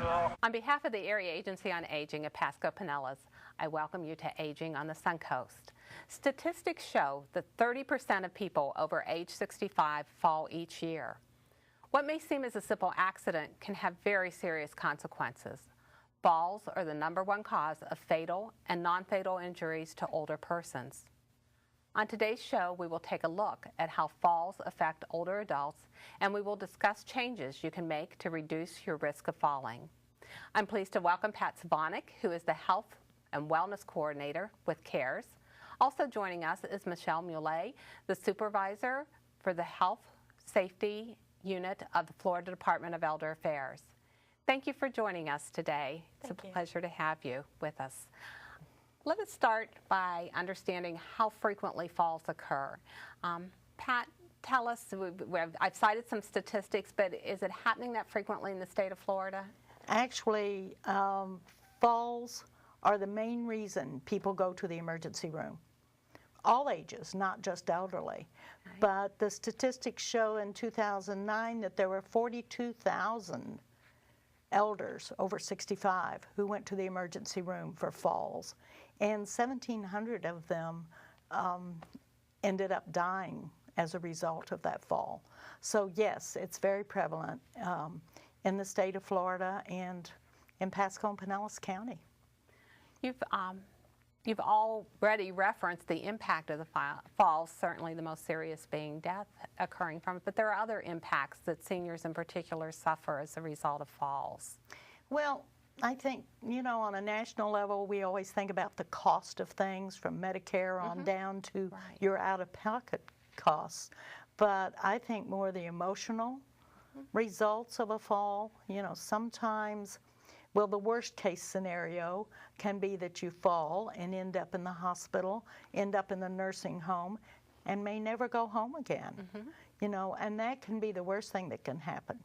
On behalf of the Area Agency on Aging at Pasco Pinellas, I welcome you to Aging on the Suncoast. Statistics show that 30% of people over age 65 fall each year. What may seem as a simple accident can have very serious consequences. Falls are the #1 cause of fatal and non-fatal injuries to older persons. On today's show, we will take a look at how falls affect older adults, and we will discuss changes you can make to reduce your risk of falling. I'm pleased to welcome PatSovonick, who is the Health and Wellness Coordinator with CARES. Also joining us is Mule, the Supervisor for the Health Safety Unit of the Florida Department of Elder Affairs. Thank you for joining us today. It's a pleasure to have you with us. Let us start by understanding how frequently falls occur. Pat, tell us, I've cited some statistics, but is it happening that frequently in the state of Florida? Actually, falls are the main reason people go to the emergency room. All ages, not just elderly. Right. But the statistics show in 2009 that there were 42,000 elders over 65 who went to the emergency room for falls, and 1,700 of them ended up dying as a result of that fall. So yes, it's very prevalent in the state of Florida and in Pasco and Pinellas County. You've already referenced the impact of the falls, certainly the most serious being death occurring from it, but there are other impacts that seniors in particular suffer as a result of falls. Well, I think, you know, on a national level, we always think about the cost of things from Medicare on down to your out-of-pocket costs. But I think more the emotional results of a fall. You know, sometimes, well, the worst case scenario can be that you fall and end up in the hospital, end up in the nursing home, and may never go home again. You know, and that can be the worst thing that can happen.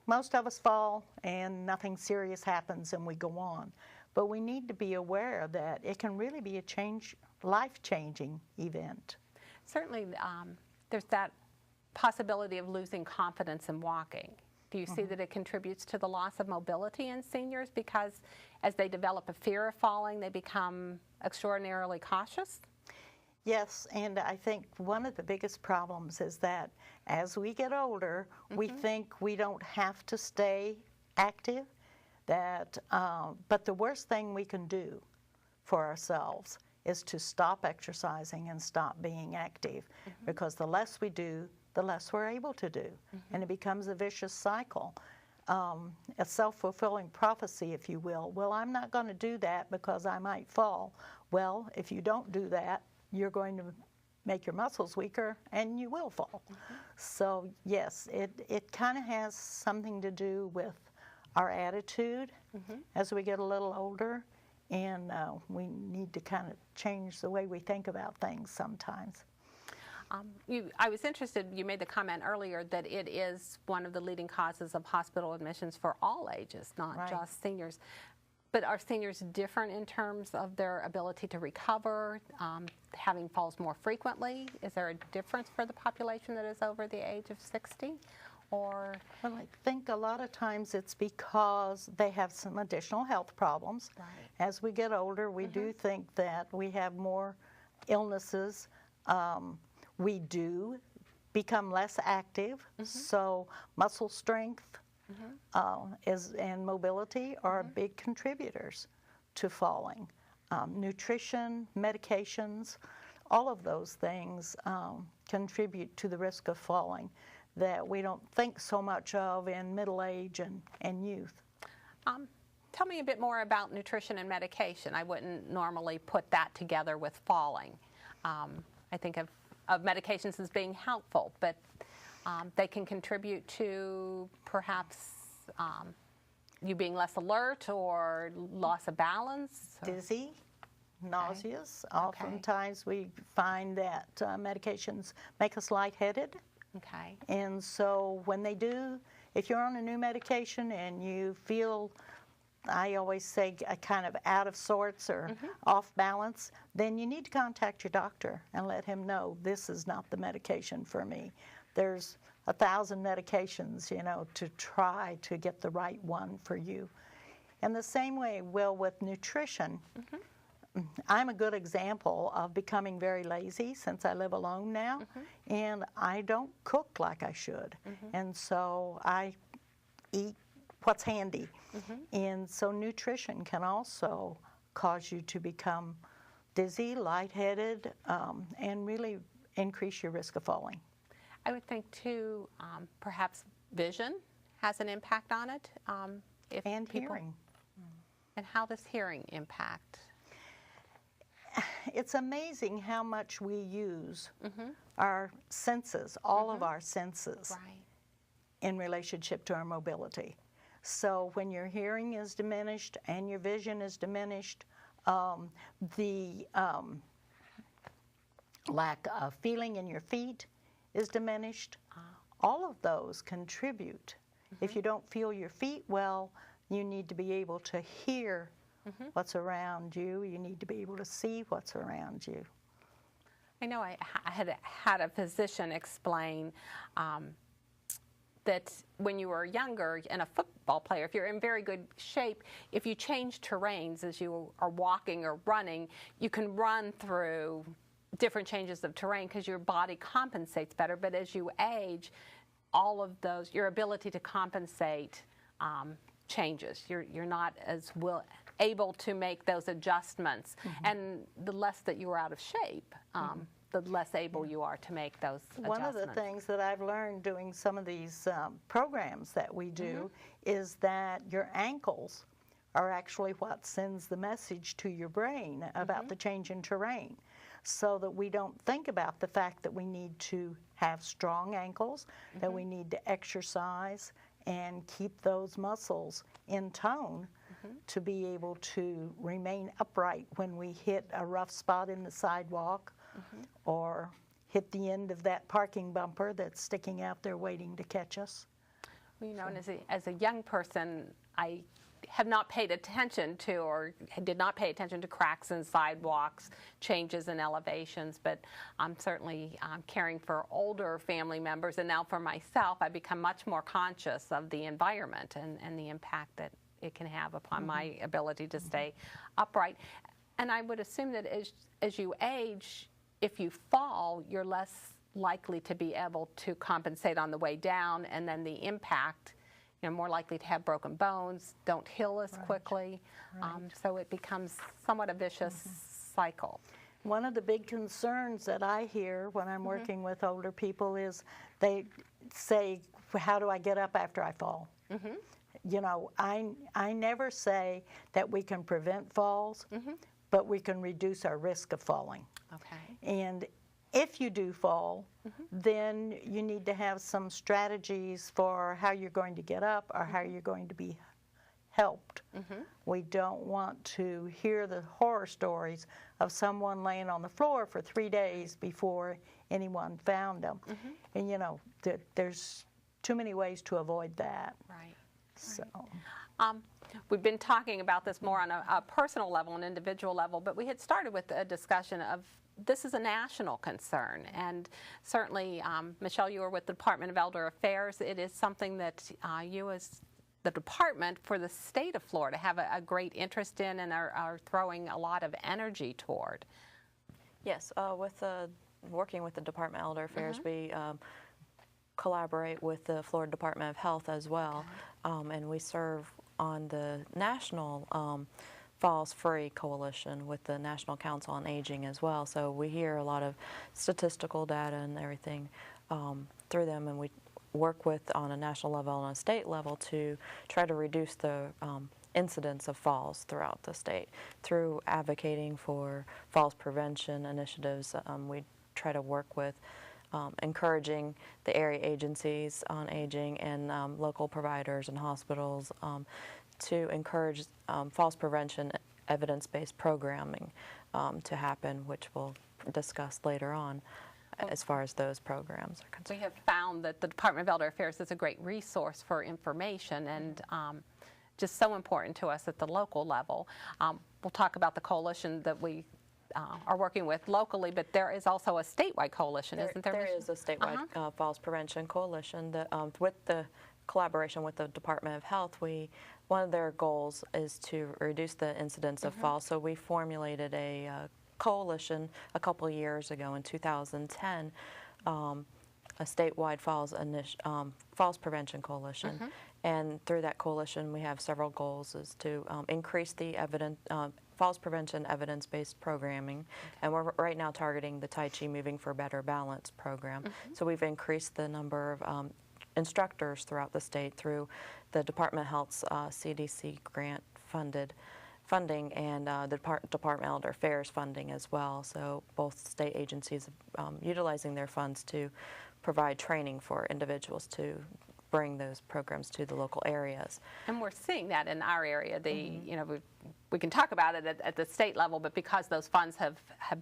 Most of us fall and nothing serious happens and we go on. But we need to be aware that it can really be a life-changing event. Certainly, there's that possibility of losing confidence in walking. Do you see that it contributes to the loss of mobility in seniors because as they develop a fear of falling, they become extraordinarily cautious? Yes, and I think one of the biggest problems is that as we get older, we think we don't have to stay active. But the worst thing we can do for ourselves is to stop exercising and stop being active, because the less we do, the less we're able to do. And it becomes a vicious cycle, a self-fulfilling prophecy, if you will. Well, I'm not going to do that because I might fall. Well, if you don't do that, you're going to make your muscles weaker and you will fall. So yes, it kind of has something to do with our attitude as we get a little older, and we need to kind of change the way we think about things sometimes. I was interested, you made the comment earlier that it is one of the leading causes of hospital admissions for all ages, not just seniors. But are seniors different in terms of their ability to recover, having falls more frequently? Is there a difference for the population that is over the age of 60? Or? Well, I think a lot of times it's because they have some additional health problems. As we get older, we do think that we have more illnesses. We do become less active, so muscle strength and mobility are big contributors to falling. Nutrition, medications, all of those things contribute to the risk of falling that we don't think so much of in middle age and youth. Tell me a bit more about nutrition and medication. I wouldn't normally put that together with falling. I think of medications as being helpful, but they can contribute to perhaps you being less alert or loss of balance. Dizzy, nauseous. Oftentimes we find that medications make us lightheaded. And so when they do, if you're on a new medication and you feel, I always say, kind of out of sorts or off balance, then you need to contact your doctor and let him know this is not the medication for me. There's 1,000 medications, to try to get the right one for you. And the same way, with nutrition, I'm a good example of becoming very lazy since I live alone now, and I don't cook like I should. And so I eat what's handy. And so nutrition can also cause you to become dizzy, lightheaded, and really increase your risk of falling. I would think, too, perhaps vision has an impact on it. And hearing. And how does hearing impact? It's amazing how much we use our senses, all of our senses, in relationship to our mobility. So when your hearing is diminished and your vision is diminished, the lack of feeling in your feet is diminished. All of those contribute. If you don't feel your feet well, you need to be able to hear what's around you. You need to be able to see what's around you. I know I had a physician explain that when you were younger and a football player, if you're in very good shape, if you change terrains as you are walking or running, you can run through different changes of terrain because your body compensates better. But as you age, all of those, your ability to compensate changes. You're not as able to make those adjustments. And the less that you are out of shape, the less able you are to make those adjustments. One of the things that I've learned doing some of these programs that we do is that your ankles are actually what sends the message to your brain about the change in terrain, so that we don't think about the fact that we need to have strong ankles, that we need to exercise and keep those muscles in tone to be able to remain upright when we hit a rough spot in the sidewalk or hit the end of that parking bumper that's sticking out there waiting to catch us. Well, you know, and as a young person, I have not paid attention to, or did not pay attention to, cracks in sidewalks, changes in elevations, but I'm certainly caring for older family members, and now for myself, I become much more conscious of the environment and the impact that it can have upon my ability to stay upright. And I would assume that as you age, if you fall, you're less likely to be able to compensate on the way down, and then the impact, more likely to have broken bones, don't heal as quickly. So it becomes somewhat a vicious cycle. One of the big concerns that I hear when I'm working with older people is they say, how do I get up after I fall? I never say that we can prevent falls, but we can reduce our risk of falling. And if you do fall, then you need to have some strategies for how you're going to get up or how you're going to be helped. We don't want to hear the horror stories of someone laying on the floor for 3 days before anyone found them. And there's too many ways to avoid that. So. We've been talking about this more on a personal level, an individual level, but we had started with a discussion of this is a national concern, and certainly, Michele, you are with the Department of Elder Affairs. It is something that you as the department for the state of Florida have a great interest in and are throwing a lot of energy toward. Yes, with working with the Department of Elder Affairs, we collaborate with the Florida Department of Health as well, and we serve on the national Falls Free Coalition with the National Council on Aging as well. So we hear a lot of statistical data and everything through them, and we work with on a national level and a state level to try to reduce the incidence of falls throughout the state through advocating for falls prevention initiatives. We try to work with encouraging the area agencies on aging and local providers and hospitals to encourage falls prevention evidence-based programming to happen, which we'll discuss later on as far as those programs are concerned. We have found that the Department of Elder Affairs is a great resource for information and just so important to us at the local level. We'll talk about the coalition that we are working with locally, but there is also a statewide coalition, isn't there? There is a statewide falls prevention coalition that, with the collaboration with the Department of Health, one of their goals is to reduce the incidence of falls. So we formulated a coalition a couple of years ago in 2010, a statewide falls prevention coalition. And through that coalition, we have several goals: is to increase the falls prevention evidence-based programming, and we're right now targeting the Tai Chi Moving for Better Balance program. So we've increased the number of instructors throughout the state through the Department of Health's CDC grant funding and the Department of Elder Affairs funding as well. So both state agencies utilizing their funds to provide training for individuals to bring those programs to the local areas. And we're seeing that in our area. You know, we can talk about it at the state level, but because those funds have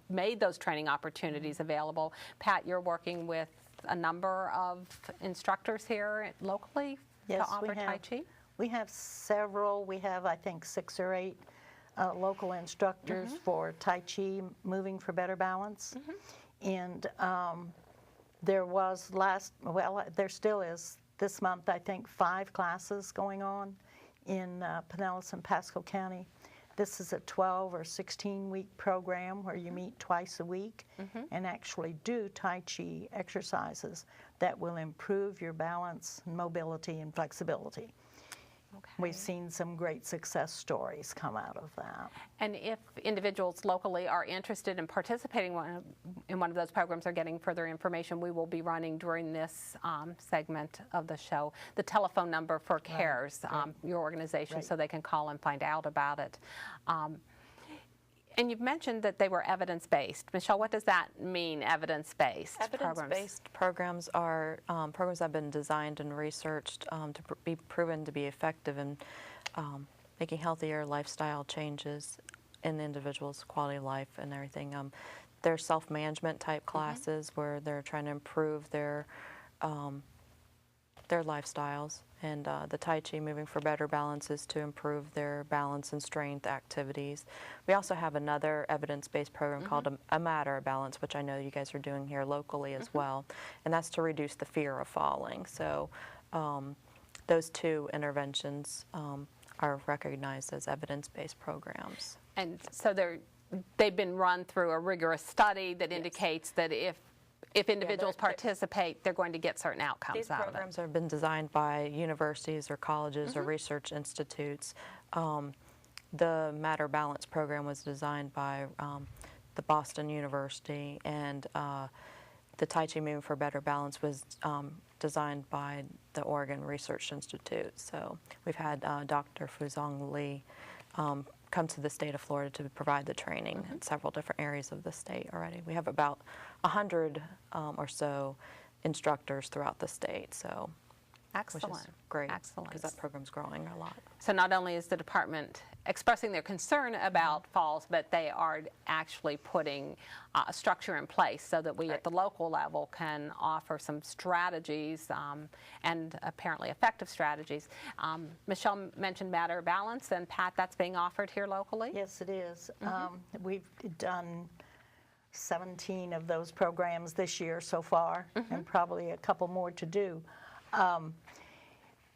made those training opportunities available, Pat, you're working with a number of instructors here locally to offer Tai Chi? We have several. We have, I think, 6 or 8 local instructors for Tai Chi Moving for Better Balance. And there was there still is this month, I think, 5 classes going on in Pinellas and Pasco County. This is a 12 or 16-week program where you meet twice a week and actually do Tai Chi exercises that will improve your balance, mobility, and flexibility. We've seen some great success stories come out of that. And if individuals locally are interested in participating in one of those programs or getting further information, we will be running during this segment of the show the telephone number for CARES, your organization, so they can call and find out about it. And you've mentioned that they were evidence-based. Michele, what does that mean, evidence-based programs? Evidence-based programs are programs that have been designed and researched to be proven to be effective in making healthier lifestyle changes in the individual's quality of life and everything. They're self-management type classes where they're trying to improve their lifestyles. And the Tai Chi Moving for Better Balance is to improve their balance and strength activities. We also have another evidence-based program called a Matter of Balance, which I know you guys are doing here locally as well, and that's to reduce the fear of falling. So those 2 interventions are recognized as evidence-based programs. And so they've been run through a rigorous study that indicates that if individuals participate, they're going to get certain outcomes out of it. These programs have been designed by universities or colleges or research institutes. The Matter Balance program was designed by the Boston University, and the Tai Chi Moving for Better Balance was designed by the Oregon Research Institute. So we've had Dr. Fuzhong Lee come to the state of Florida to provide the training in several different areas of the state already. We have about 100 or so instructors throughout the state, so excellent. Which is great. Excellent. Because that program's growing a lot. So not only is the department expressing their concern about falls, but they are actually putting a structure in place so that we at the local level can offer some strategies and apparently effective strategies. Michele mentioned Matter of Balance, and Pat, that's being offered here locally? Yes, it is. We've done 17 of those programs this year so far, and probably a couple more to do.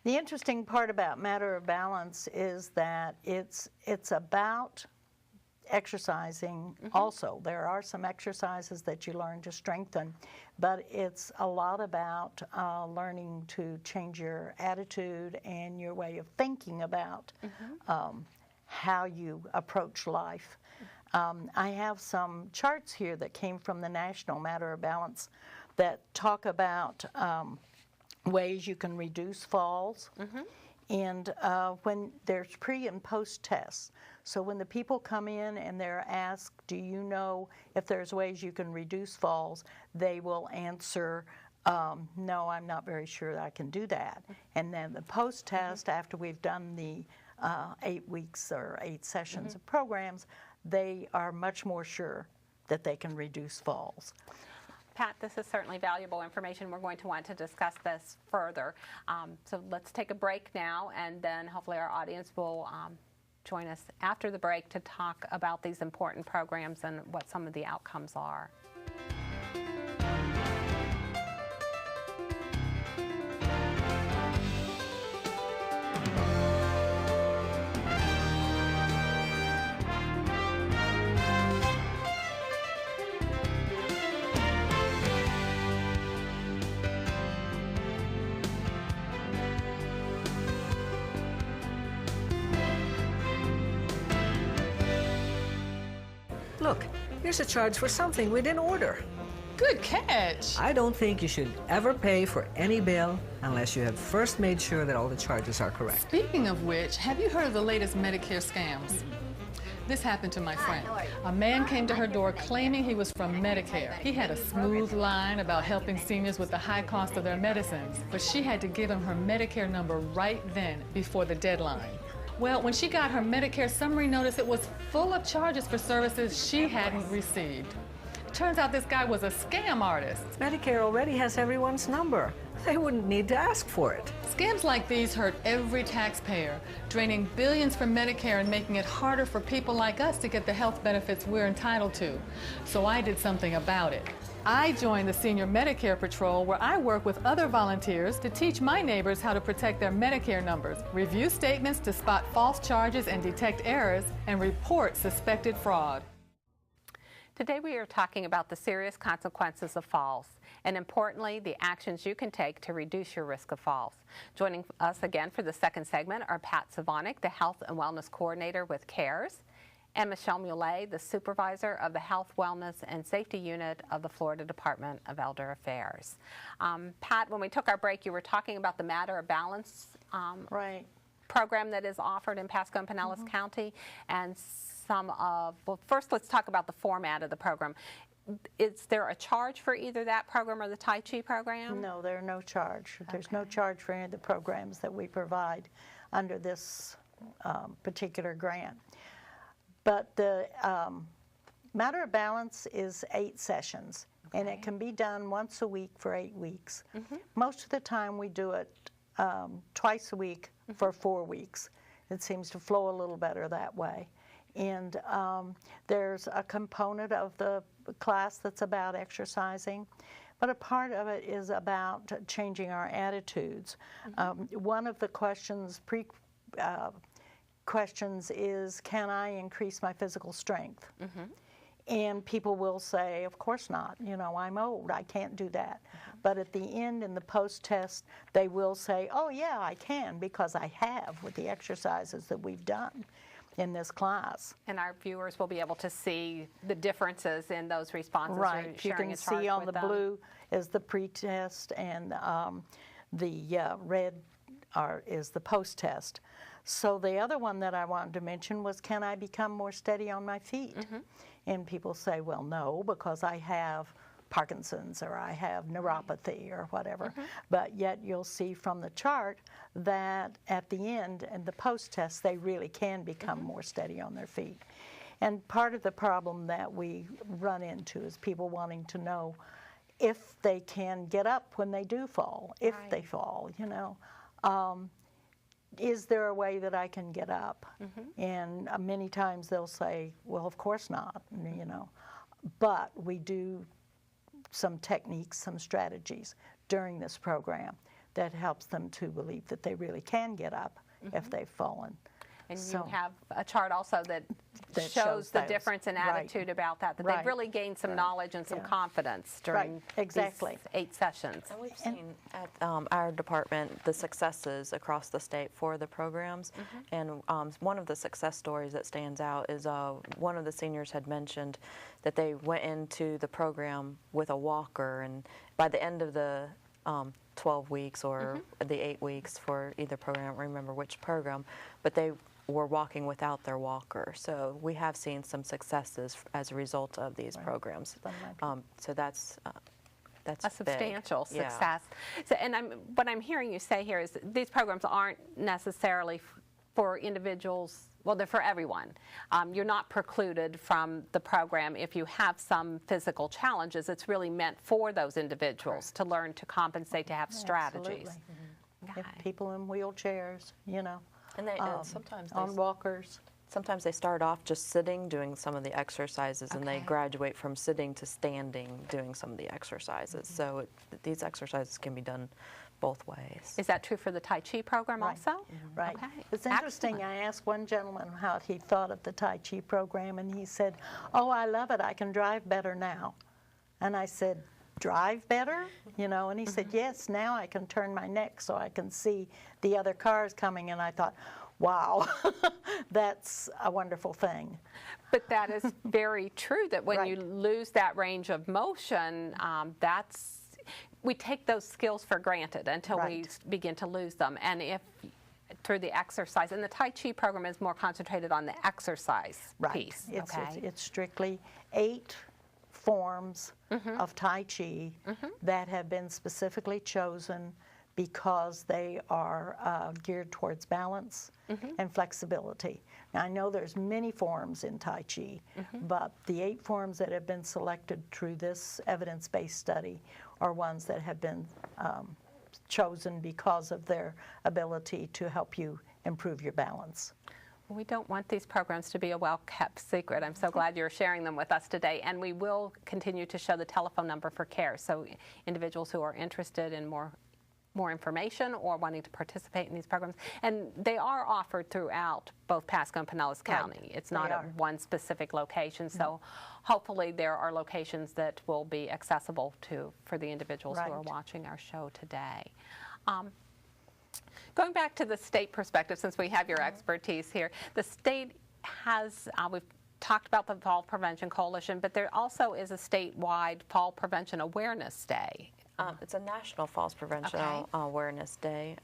The interesting part about Matter of Balance is that it's about exercising also. There are some exercises that you learn to strengthen, but it's a lot about learning to change your attitude and your way of thinking about how you approach life. I have some charts here that came from the National Matter of Balance that talk about ways you can reduce falls, and when there's pre and post tests. So when the people come in and they're asked, do you know if there's ways you can reduce falls, they will answer, no, I'm not very sure that I can do that. And then the post test, after we've done the 8 weeks or 8 sessions of programs, they are much more sure that they can reduce falls. Pat, this is certainly valuable information. We're going to want to discuss this further. So let's take a break now, and then hopefully our audience will join us after the break to talk about these important programs and what some of the outcomes are. Look, here's a charge for something we didn't order. Good catch. I don't think you should ever pay for any bill unless you have first made sure that all the charges are correct. Speaking of which, have you heard of the latest Medicare scams? This happened to my friend. A man came to her door claiming he was from Medicare. He had a smooth line about helping seniors with the high cost of their medicines, but she had to give him her Medicare number right then before the deadline. Well, when she got her Medicare summary notice, it was full of charges for services she hadn't received. Turns out this guy was a scam artist. Medicare already has everyone's number. They wouldn't need to ask for it. Scams like these hurt every taxpayer, draining billions from Medicare and making it harder for people like us to get the health benefits we're entitled to. So I did something about it. I joined the Senior Medicare Patrol, where I work with other volunteers to teach my neighbors how to protect their Medicare numbers, review statements to spot false charges and detect errors, and report suspected fraud. Today we are talking about the serious consequences of falls, and importantly, the actions you can take to reduce your risk of falls. Joining us again for the second segment are PatSovonick, the Health and Wellness Coordinator with CARES, and Michele, Mule, the Supervisor of the Health, Wellness, and Safety Unit of the Florida Department of Elder Affairs. Pat, when we took our break, you were talking about the Matter of Balance program that is offered in Pasco and Pinellas County, and well, first let's talk about the format of the program. Is there a charge for either that program or the Tai Chi program? No, there's no charge. There's no charge for any of the programs that we provide under this particular grant. But the Matter of Balance is 8 sessions, and it can be done once a week for 8 weeks. Most of the time we do it twice a week for 4 weeks. It seems to flow a little better that way. And there's a component of the class that's about exercising, but a part of it is about changing our attitudes. One of the questions is, can I increase my physical strength? And people will say, of course not. You know, I'm old, I can't do that. But at the end, in the post-test, they will say, oh yeah, I can, because I have with the exercises that we've done in this class. And our viewers will be able to see the differences in those responses. Right, you can see on the blue is the pre-test, and the red is the post-test. So the other one that I wanted to mention was, can I become more steady on my feet? And people say, well, no, because I have Parkinson's or I have neuropathy or whatever. But yet you'll see from the chart that at the end and the post-test, they really can become more steady on their feet. And part of the problem that we run into is people wanting to know if they can get up when they do fall, if they fall, you know. Is there a way that I can get up? And many times they'll say, well, of course not, you know. But we do some techniques, some strategies during this program that helps them to believe that they really can get up if they've fallen. And you have a chart also that shows the difference in attitude about that they've really gained some knowledge and some confidence during these 8 sessions. And we've seen at our department the successes across the state for the programs. And one of the success stories that stands out is one of the seniors had mentioned that they went into the program with a walker, and by the end of the 12 weeks or the 8 weeks for either program, I don't remember which program, but they were walking without their walker. So we have seen some successes as a result of these programs. So that's a substantial success. So, and what I'm hearing you say here is these programs aren't necessarily for individuals. Well, they're for everyone. You're not precluded from the program if you have some physical challenges. It's really meant for those individuals to learn to compensate, to have strategies. People in wheelchairs, you know. And they sometimes on walkers. Sometimes they start off just sitting, doing some of the exercises, and they Okay. graduate from sitting to standing, doing some of the exercises. So these exercises can be done both ways. Is that true for the Tai Chi program Right. also? Right. Okay. It's interesting. Excellent. I asked one gentleman how he thought of the Tai Chi program, and he said, "Oh, I love it. I can drive better now." And I said, "Drive better?" You know, and he said, "Yes, now I can turn my neck so I can see the other cars coming." And I thought, wow, that's a wonderful thing. But that is very true, that when Right. you lose that range of motion, we take those skills for granted until we Right. begin to lose them. And if through the exercise, and the Tai Chi program is more concentrated on the exercise piece. Okay. It's strictly 8 forms of Tai Chi that have been specifically chosen because they are geared towards balance and flexibility. Now, I know there's many forms in Tai Chi, but the 8 forms that have been selected through this evidence-based study are ones that have been chosen because of their ability to help you improve your balance. We don't want these programs to be a well-kept secret. I'm so glad you're sharing them with us today. And we will continue to show the telephone number for care. So individuals who are interested in more information or wanting to participate in these programs. And they are offered throughout both Pasco and Pinellas County. It's not They at are. one specific location. So hopefully there are locations that will be accessible for the individuals who are Right. watching our show today. Going back to the state perspective, since we have your expertise here, the state has, we've talked about the Fall Prevention Coalition, but there also is a statewide Fall Prevention Awareness Day. It's a National Falls Prevention Okay. Awareness Day.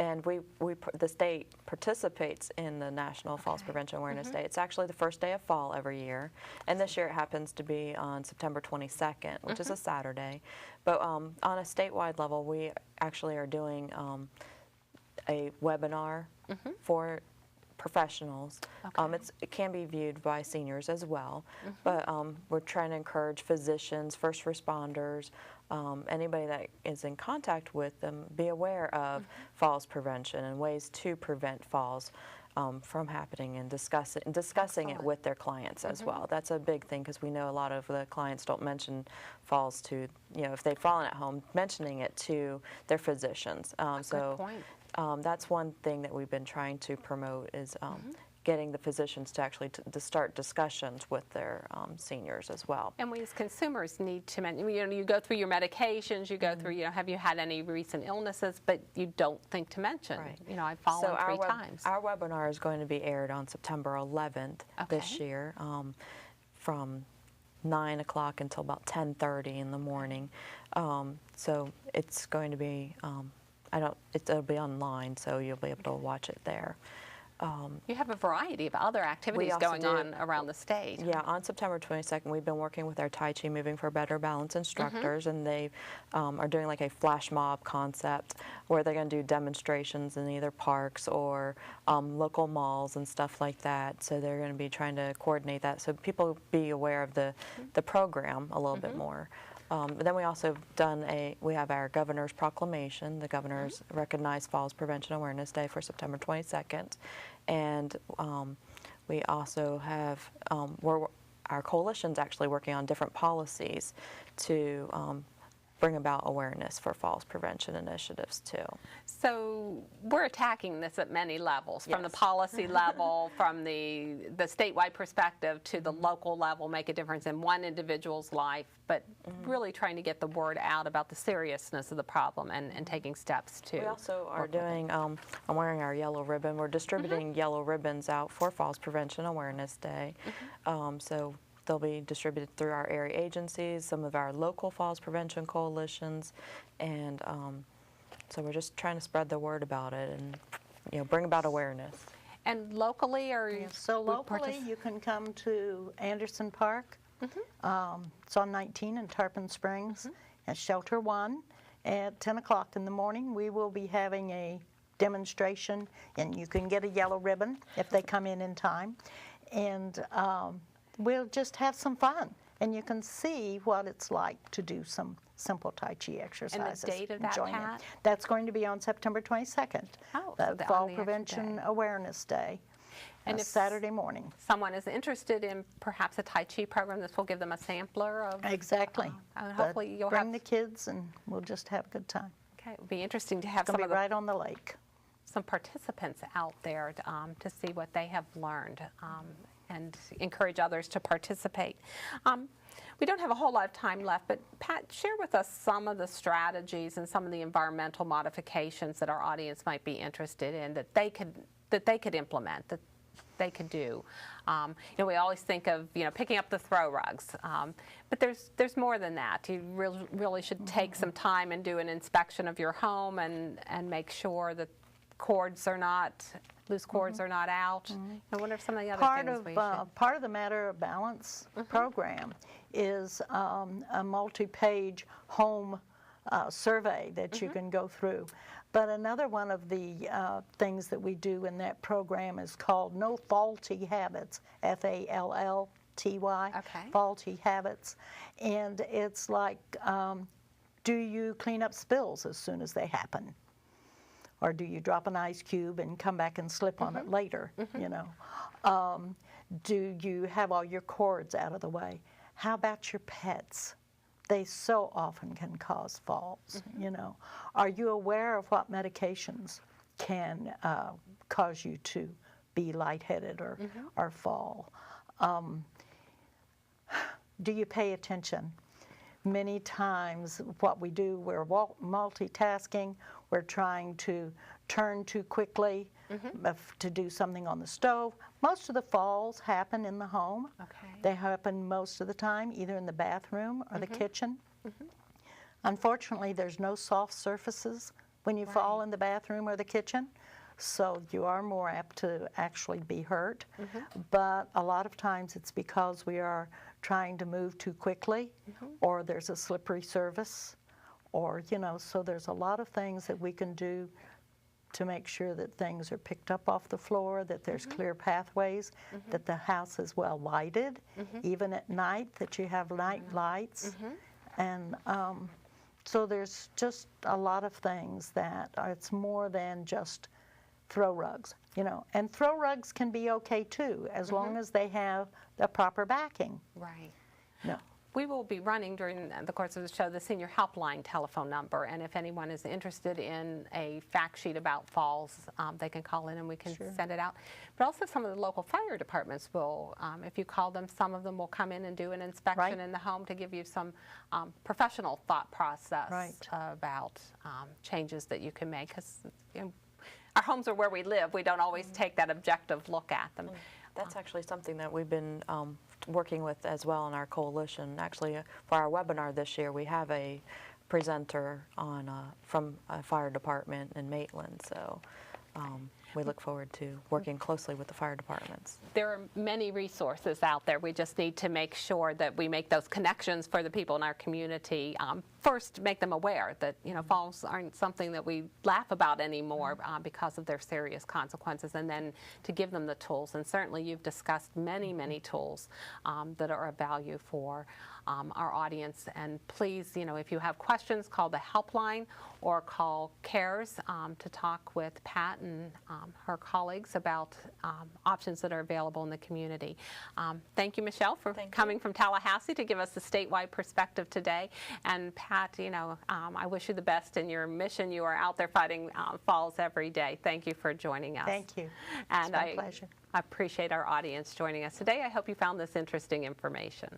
And the state participates in the National Falls Prevention Awareness Day. It's actually the first day of fall every year, and this year it happens to be on September 22nd, which is a Saturday. But on a statewide level, we actually are doing a webinar for professionals. It can be viewed by seniors as well, but we're trying to encourage physicians, first responders, anybody that is in contact with them, be aware of falls prevention and ways to prevent falls from happening, and discussing it with their clients as well. That's a big thing, because we know a lot of the clients don't mention falls to, if they've fallen at home, mentioning it to their physicians. Good point. That's one thing that we've been trying to promote, is getting the physicians to actually to start discussions with their seniors as well. And we as consumers need to mention, you go through your medications, you go through, have you had any recent illnesses, but you don't think to mention, Right. I've fallen 3 times. Our webinar is going to be aired on September 11th this Okay. year, from 9 o'clock until about 10:30 in the morning. So it's going to be, it'll be online, so you'll be able to watch it there. You have a variety of other activities also going do. on around the state. Yeah, on September 22nd, we've been working with our Tai Chi Moving for Better Balance instructors, and they are doing like a flash mob concept where they're going to do demonstrations in either parks or local malls and stuff like that. So they're going to be trying to coordinate that so people be aware of the program a little bit more. But then we also we have our governor's proclamation. The governor's recognized Falls Prevention Awareness Day for September 22nd. And we also have, our coalition's actually working on different policies to bring about awareness for falls prevention initiatives too. So we're attacking this at many levels, from the Yes. policy level, from the statewide perspective to the local level, make a difference in one individual's life, but really trying to get the word out about the seriousness of the problem and taking steps to. We also are doing, I'm wearing our yellow ribbon. We're distributing yellow ribbons out for Falls Prevention Awareness Day. So they'll be distributed through our area agencies, some of our local falls prevention coalitions, and so we're just trying to spread the word about it and bring about awareness. And locally, So locally, you can come to Anderson Park. It's on 19 in Tarpon Springs at Shelter 1 at 10 o'clock in the morning. We will be having a demonstration, and you can get a yellow ribbon if they come in time. And we'll just have some fun, and you can see what it's like to do some simple Tai Chi exercises. date of that, Join in. Pat? That's going to be on September 22nd, Oh, so the on Fall the actual Prevention day. Awareness Day. And if Saturday morning. someone is interested in perhaps a Tai Chi program, this will give them a sampler of... Exactly. and But hopefully you'll bring have... the kids and we'll just have a good time. Okay, it would be interesting to have It's going some to of be right on the lake. some participants out there to see what they have learned and encourage others to participate. We don't have a whole lot of time left, but Pat, share with us some of the strategies and some of the environmental modifications that our audience might be interested in that they could implement, that they could do. We always think of picking up the throw rugs, but there's more than that. You really should take some time and do an inspection of your home and make sure that loose cords are not out. I wonder if some of the other things we should... Part of the Matter of Balance program is a multi-page home survey that you can go through. But another one of the things that we do in that program is called No Faulty Habits, F-A-L-L-T-Y, Okay. faulty habits. And it's like, do you clean up spills as soon as they happen? Or do you drop an ice cube and come back and slip on it later, Do you have all your cords out of the way? How about your pets? They so often can cause falls, Are you aware of what medications can cause you to be lightheaded or fall? Do you pay attention? Many times what we do, we're multitasking, we're trying to turn too quickly to do something on the stove. Most of the falls happen in the home. Okay. They happen most of the time either in the bathroom or the kitchen. Unfortunately, there's no soft surfaces when you fall in the bathroom or the kitchen, so you are more apt to actually be hurt. But a lot of times it's because we are trying to move too quickly, or there's a slippery surface, or so there's a lot of things that we can do to make sure that things are picked up off the floor, that there's clear pathways, that the house is well lighted, even at night, that you have night lights. And so there's just a lot of things that it's more than just throw rugs, And throw rugs can be okay too, as long as they have the proper backing. Right. No. We will be running during the course of the show the senior helpline telephone number, and if anyone is interested in a fact sheet about falls, they can call in and we can send it out. But also some of the local fire departments will, if you call them, some of them will come in and do an inspection in the home to give you some professional thought process about changes that you can make, because our homes are where we live. We don't always take that objective look at them. That's actually something that we've been working with as well in our coalition. Actually, for our webinar this year, we have a presenter on from a fire department in Maitland. So we look forward to working closely with the fire departments. There are many resources out there. We just need to make sure that we make those connections for the people in our community. First, make them aware that falls aren't something that we laugh about anymore because of their serious consequences, and then to give them the tools. And certainly, you've discussed many tools that are of value for our audience. And please, if you have questions, call the helpline or call CARES to talk with Pat and her colleagues about options that are available in the community. Thank you, Michele, for coming from Tallahassee to give us the statewide perspective today. And Pat, I wish you the best in your mission. You are out there fighting falls every day. Thank you for joining us. Thank you. And it's been a pleasure. I appreciate our audience joining us today. I hope you found this interesting information.